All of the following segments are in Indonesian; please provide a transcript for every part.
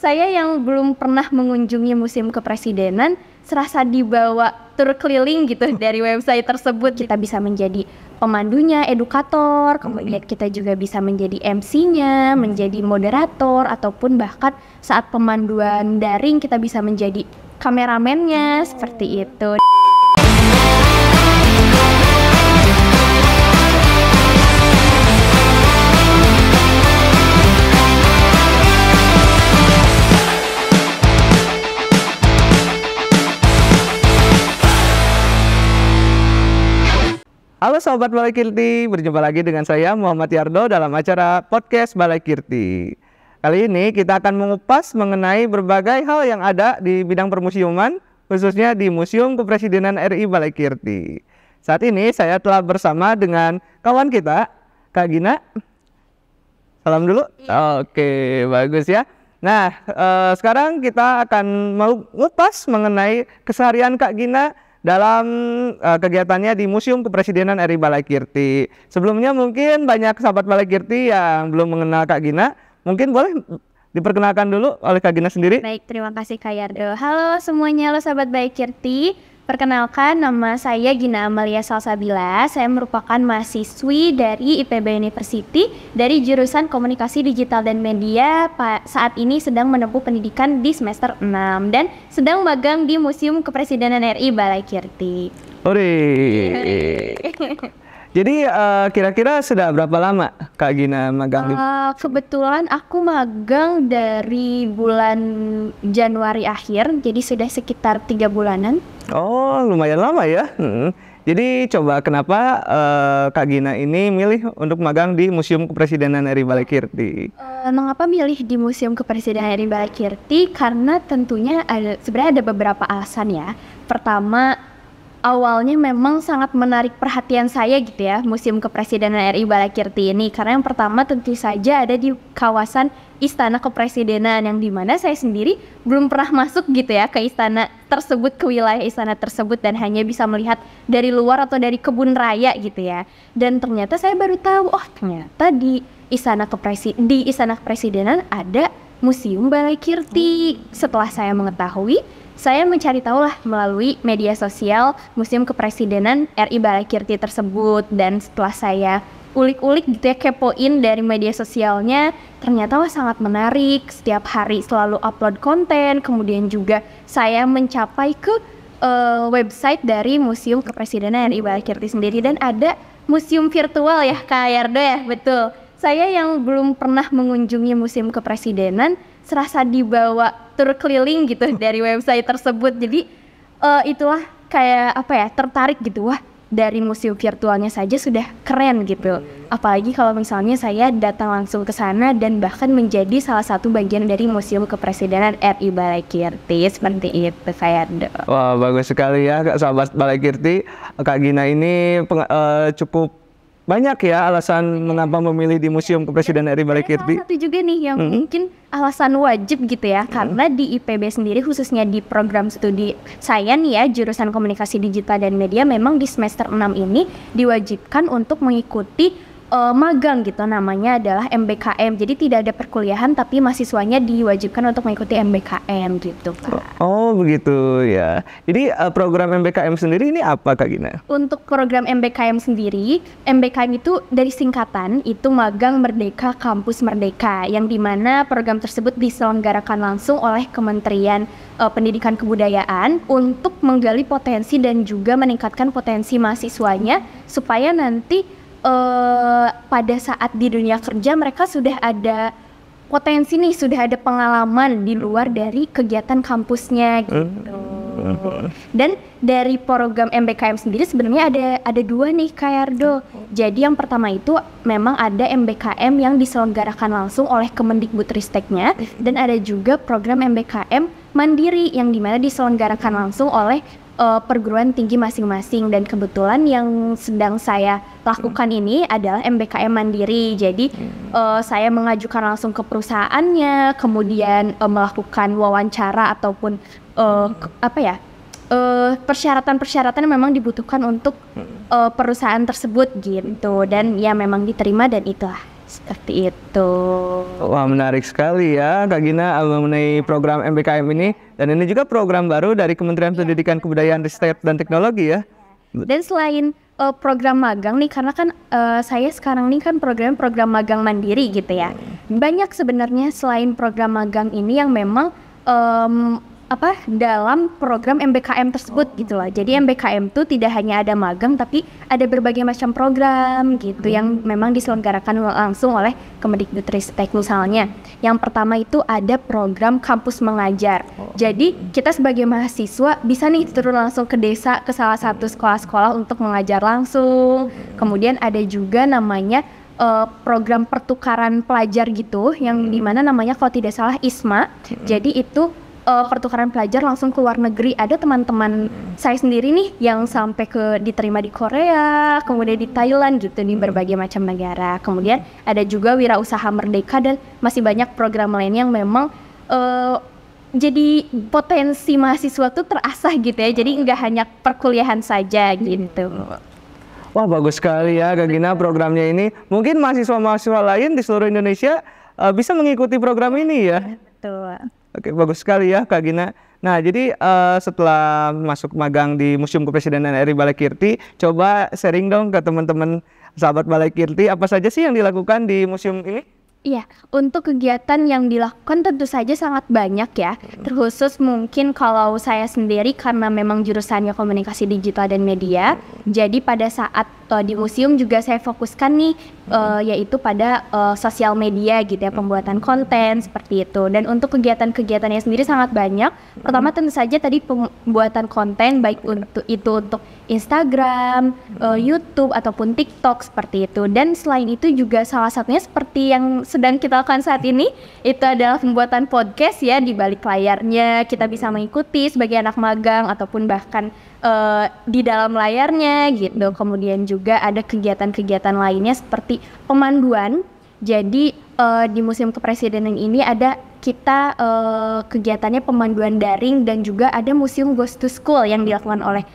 Saya yang belum pernah mengunjungi Museum Kepresidenan, serasa dibawa tur keliling gitu dari website tersebut. Kita bisa menjadi pemandunya, edukator, kemudian kita juga bisa menjadi MC-nya, menjadi moderator, ataupun bahkan saat pemanduan daring kita bisa menjadi kameramennya, seperti itu. Halo Sobat Balai Kirti, berjumpa lagi dengan saya Muhammad Yardo dalam acara Podcast Balai Kirti. Kali ini kita akan mengupas mengenai berbagai hal yang ada di bidang permusiuman, khususnya di Museum Kepresidenan RI Balai Kirti. Saat ini saya telah bersama dengan kawan kita, Kak Gina. Salam dulu. Oke, bagus ya. Nah, sekarang kita akan mengupas mengenai keseharian Kak Gina dalam kegiatannya di Museum Kepresidenan RI Balai Kirti. Sebelumnya mungkin banyak sahabat Balai Kirti yang belum mengenal Kak Gina. Mungkin boleh diperkenalkan dulu oleh Kak Gina sendiri. Baik, terima kasih Kak Yardo. Halo semuanya, halo sahabat Balai Kirti. Perkenalkan, nama saya Gina Amalia Salsabila. Saya merupakan mahasiswi dari IPB University dari jurusan Komunikasi Digital dan Media. Saat ini sedang menempuh pendidikan di semester 6 dan sedang magang di Museum Kepresidenan RI Balai Kirti. Hore. Jadi kira-kira sudah berapa lama Kak Gina magang di? Kebetulan aku magang dari bulan Januari akhir, jadi sudah sekitar 3 bulanan. Oh, lumayan lama ya. Jadi coba kenapa Kak Gina ini milih untuk magang di Museum Kepresidenan RI Balai Kirti? Mengapa milih di Museum Kepresidenan RI Balai Kirti? Karena tentunya sebenarnya ada beberapa alasan ya. Pertama, awalnya memang sangat menarik perhatian saya gitu ya, Museum Kepresidenan RI Balai Kirti ini. Karena yang pertama tentu saja ada di kawasan Istana Kepresidenan, yang dimana saya sendiri belum pernah masuk gitu ya ke istana tersebut, ke wilayah istana tersebut, dan hanya bisa melihat dari luar atau dari kebun raya gitu ya. Dan ternyata saya baru tahu, oh ternyata di Istana Kepresidenan ada Museum Balai Kirti. Setelah saya mengetahui, saya mencari tahu lah melalui media sosial Museum Kepresidenan RI Balai Kirti tersebut. Dan setelah saya ulik-ulik gitu ya, kepoin dari media sosialnya, ternyata wah sangat menarik. Setiap hari selalu upload konten. Kemudian juga saya mencapai ke website dari Museum Kepresidenan RI Balai Kirti sendiri. Dan ada museum virtual ya Kak Yardo ya, betul. Saya yang belum pernah mengunjungi Museum Kepresidenan, serasa dibawa tur keliling gitu dari website tersebut. Jadi itulah kayak apa ya, tertarik gitu, wah dari museum virtualnya saja sudah keren gitu. Apalagi kalau misalnya saya datang langsung ke sana dan bahkan menjadi salah satu bagian dari Museum Kepresidenan RI Balai Kirti, seperti itu saya. Wah, bagus sekali ya Kak, sahabat Balai Kirti. Kak Gina ini cukup banyak ya alasan mengapa memilih di Museum Kepresidenan RI Balai Kirti. Salah satu juga nih yang mungkin alasan wajib gitu ya, karena di IPB sendiri khususnya di program studi saya nih ya, jurusan Komunikasi Digital dan Media, memang di semester 6 ini diwajibkan untuk mengikuti magang gitu, namanya adalah MBKM. Jadi tidak ada perkuliahan tapi mahasiswanya diwajibkan untuk mengikuti MBKM gitu Kak. Oh begitu ya. Jadi program MBKM sendiri ini apa Kak Gina? Untuk program MBKM sendiri, MBKM itu dari singkatan, itu Magang Merdeka Kampus Merdeka, yang dimana program tersebut diselenggarakan langsung oleh Kementerian Pendidikan Kebudayaan untuk menggali potensi dan juga meningkatkan potensi mahasiswanya supaya nanti pada saat di dunia kerja mereka sudah ada potensi nih, sudah ada pengalaman di luar dari kegiatan kampusnya gitu. Dan dari program MBKM sendiri sebenarnya ada dua nih Kak Yardo. Jadi yang pertama itu memang ada MBKM yang diselenggarakan langsung oleh Kemendikbudristeknya, dan ada juga program MBKM mandiri yang dimana diselenggarakan langsung oleh perguruan tinggi masing-masing. Dan kebetulan yang sedang saya lakukan ini adalah MBKM mandiri. Jadi saya mengajukan langsung ke perusahaannya, kemudian melakukan wawancara ataupun persyaratan-persyaratan yang memang dibutuhkan untuk perusahaan tersebut gitu. Dan ya memang diterima, dan itulah Seperti itu. Wah, menarik sekali ya Kak Gina mengenai program MBKM ini. Dan ini juga program baru dari Kementerian Pendidikan Kebudayaan Riset dan Teknologi ya. Dan selain program magang nih, karena kan saya sekarang nih kan program magang mandiri gitu ya. Banyak sebenarnya selain program magang ini yang memang dalam program MBKM tersebut gitu loh. Jadi MBKM itu tidak hanya ada magang, tapi ada berbagai macam program gitu yang memang diselenggarakan langsung oleh Kemendikbudristek. Misalnya yang pertama itu ada program kampus mengajar. Jadi kita sebagai mahasiswa bisa nih turun langsung ke desa, ke salah satu sekolah-sekolah untuk mengajar langsung. Kemudian ada juga namanya program pertukaran pelajar gitu, yang dimana namanya kalau tidak salah ISMA. Jadi itu pertukaran pelajar langsung ke luar negeri. Ada teman-teman saya sendiri nih yang sampai diterima di Korea, kemudian di Thailand gitu, di berbagai macam negara. Kemudian ada juga Wirausaha Merdeka dan masih banyak program lain yang memang jadi potensi mahasiswa tuh terasah gitu ya. Jadi nggak hanya perkuliahan saja gitu. Wah, bagus sekali ya Kak Gina programnya ini. Mungkin mahasiswa-mahasiswa lain di seluruh Indonesia bisa mengikuti program ini ya. Betul. Oke, bagus sekali ya Kak Gina. Nah, jadi setelah masuk magang di Museum Kepresidenan RI Balaikirti, coba sharing dong ke teman-teman sahabat Balaikirti, apa saja sih yang dilakukan di museum ini? Iya, untuk kegiatan yang dilakukan tentu saja sangat banyak ya. Terkhusus mungkin kalau saya sendiri karena memang jurusannya komunikasi digital dan media. Jadi pada saat di museum juga saya fokuskan nih yaitu pada sosial media gitu ya, pembuatan konten seperti itu. Dan untuk kegiatan-kegiatannya sendiri sangat banyak. Pertama tentu saja tadi pembuatan konten baik untuk Instagram, YouTube ataupun TikTok seperti itu. Dan selain itu juga salah satunya seperti yang sedang kita lakukan saat ini, itu adalah pembuatan podcast ya. Di balik layarnya kita bisa mengikuti sebagai anak magang ataupun bahkan di dalam layarnya gitu. Kemudian juga ada kegiatan-kegiatan lainnya seperti pemanduan. Jadi di Museum Kepresidenan ini ada kita kegiatannya pemanduan daring dan juga ada Museum Goes to School yang dilakukan oleh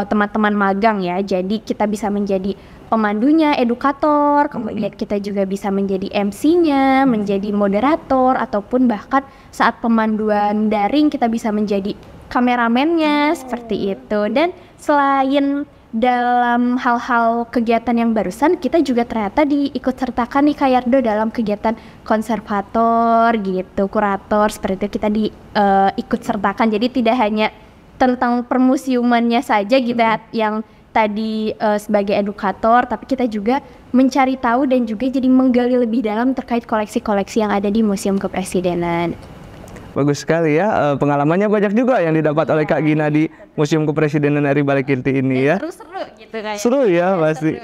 teman-teman magang ya. Jadi kita bisa menjadi pemandunya, edukator, kemudian kita juga bisa menjadi MC-nya, menjadi moderator, ataupun bahkan saat pemanduan daring kita bisa menjadi kameramennya seperti itu. Dan selain dalam hal-hal kegiatan yang barusan, kita juga ternyata diikut sertakan nih Kak Yardo dalam kegiatan konservator gitu, kurator seperti itu kita diikut sertakan. Jadi tidak hanya tentang permuseumannya saja gitu ya, yang tadi sebagai edukator, tapi kita juga mencari tahu dan juga jadi menggali lebih dalam terkait koleksi-koleksi yang ada di Museum Kepresidenan. Bagus sekali ya, pengalamannya banyak juga yang didapat oleh Kak Gina di Museum Kepresidenan RI Balaikirti ini ya. Seru-seru gitu kayak. Seru ya pasti.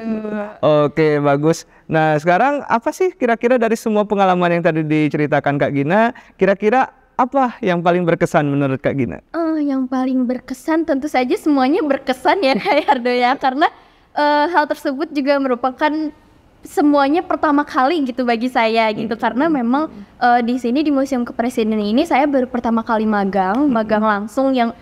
Oke, bagus. Nah, sekarang apa sih kira-kira dari semua pengalaman yang tadi diceritakan Kak Gina, kira-kira apa yang paling berkesan menurut Kak Gina? Yang paling berkesan tentu saja semuanya berkesan ya Kak Yardo ya, karena hal tersebut juga merupakan semuanya pertama kali gitu bagi saya gitu, karena memang di sini di Museum Kepresidenan ini saya baru pertama kali magang langsung yang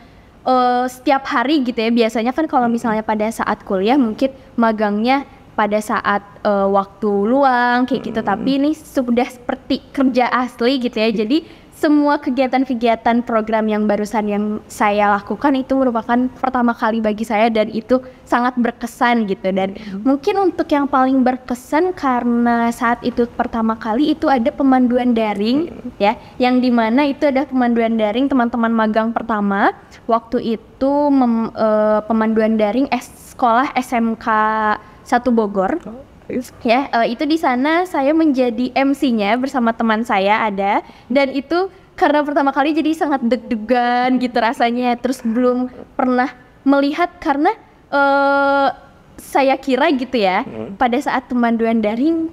setiap hari gitu ya. Biasanya kan kalau misalnya pada saat kuliah mungkin magangnya pada saat waktu luang kayak gitu, tapi ini sudah seperti kerja asli gitu ya. Jadi semua kegiatan-kegiatan program yang barusan yang saya lakukan itu merupakan pertama kali bagi saya dan itu sangat berkesan gitu. Dan mungkin untuk yang paling berkesan karena saat itu pertama kali itu ada pemanduan daring ya, yang dimana itu ada pemanduan daring teman-teman magang pertama. Waktu itu pemanduan daring sekolah SMK 1 Bogor. Ya, itu di sana saya menjadi MC-nya bersama teman saya ada, dan itu karena pertama kali jadi sangat deg-degan gitu rasanya, terus belum pernah melihat karena saya kira gitu ya, pada saat pemanduan daring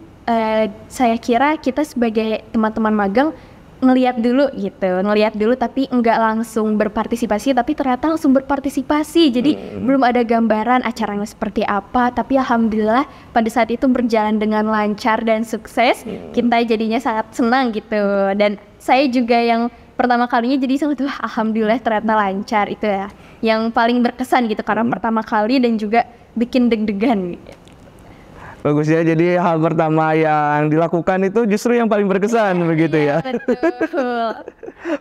saya kira kita sebagai teman-teman magang ngelihat dulu tapi enggak langsung berpartisipasi, tapi ternyata langsung berpartisipasi. Jadi belum ada gambaran acaranya seperti apa, tapi alhamdulillah pada saat itu berjalan dengan lancar dan sukses. Kita jadinya sangat senang gitu, dan saya juga yang pertama kalinya jadi sangat alhamdulillah ternyata lancar. Itu ya yang paling berkesan gitu, karena pertama kali dan juga bikin deg-degan gitu. Bagus ya, jadi hal pertama yang dilakukan itu justru yang paling berkesan begitu ya. Betul.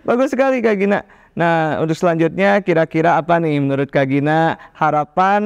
Bagus sekali Kak Gina. Nah, untuk selanjutnya kira-kira apa nih menurut Kak Gina harapan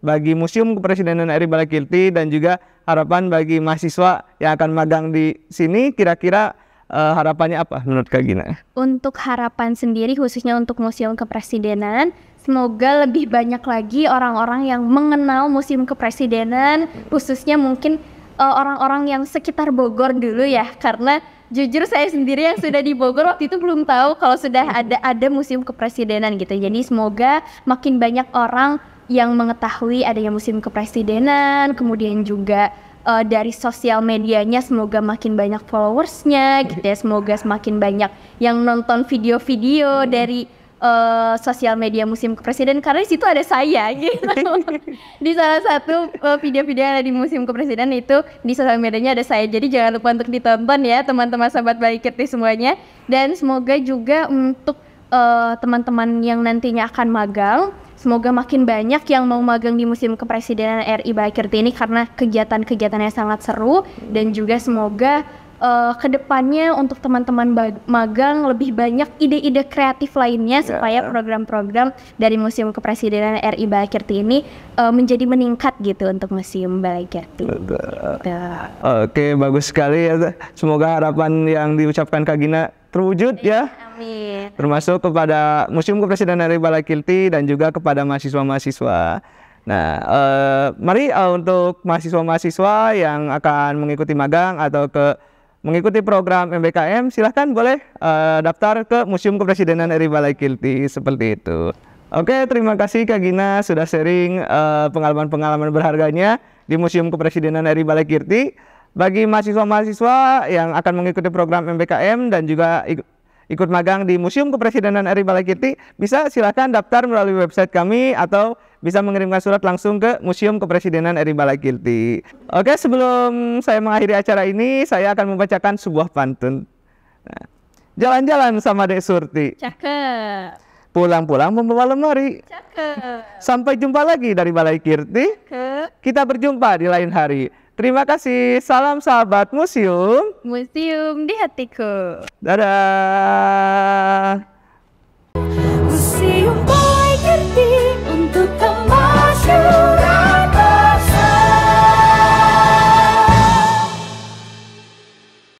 bagi Museum Kepresidenan RI Balakirti dan juga harapan bagi mahasiswa yang akan magang di sini, kira-kira harapannya apa menurut Kak Gina? Untuk harapan sendiri khususnya untuk Museum Kepresidenan, semoga lebih banyak lagi orang-orang yang mengenal Museum Kepresidenan, khususnya mungkin orang-orang yang sekitar Bogor dulu ya, karena jujur saya sendiri yang sudah di Bogor waktu itu belum tahu kalau sudah ada Museum Kepresidenan gitu. Jadi semoga makin banyak orang yang mengetahui adanya Museum Kepresidenan, kemudian juga dari sosial medianya semoga makin banyak followersnya gitu ya, semoga semakin banyak yang nonton video-video dari sosial media Museum Kepresidenan, karena di situ ada saya gitu. Di salah satu video-video yang ada di Museum Kepresidenan itu di sosial medianya ada saya, jadi jangan lupa untuk ditonton ya teman-teman sahabat Balakirti semuanya. Dan semoga juga untuk teman-teman yang nantinya akan magang, semoga makin banyak yang mau magang di Museum Kepresidenan RI Balakirti ini karena kegiatan-kegiatannya sangat seru. Dan juga semoga kedepannya untuk teman-teman magang lebih banyak ide-ide kreatif lainnya supaya program-program dari Museum Kepresidenan RI Balakirti ini menjadi meningkat gitu untuk Museum Balakirti. Oke, bagus sekali ya. Semoga harapan yang diucapkan Kak Gina terwujud ya. Amin. Termasuk kepada Museum Kepresidenan RI Balakirti dan juga kepada mahasiswa-mahasiswa. Nah, mari untuk mahasiswa-mahasiswa yang akan mengikuti magang atau mengikuti program MBKM, silahkan boleh daftar ke Museum Kepresidenan RI Balakirti seperti itu. Oke, terima kasih Kak Gina sudah sharing pengalaman-pengalaman berharganya di Museum Kepresidenan RI Balakirti. Bagi mahasiswa-mahasiswa yang akan mengikuti program MBKM dan juga ikut magang di Museum Kepresidenan RI Balakirti, bisa silahkan daftar melalui website kami atau bisa mengirimkan surat langsung ke Museum Kepresidenan RI Balakirti. Oke, sebelum saya mengakhiri acara ini, saya akan membacakan sebuah pantun. Nah, jalan-jalan sama Dek Surti. Cakep. Pulang-pulang membawa lemari. Cakep. Sampai jumpa lagi dari Balakirti. Cakep. Kita berjumpa di lain hari. Terima kasih. Salam sahabat museum. Museum di hatiku. Dadah. Museum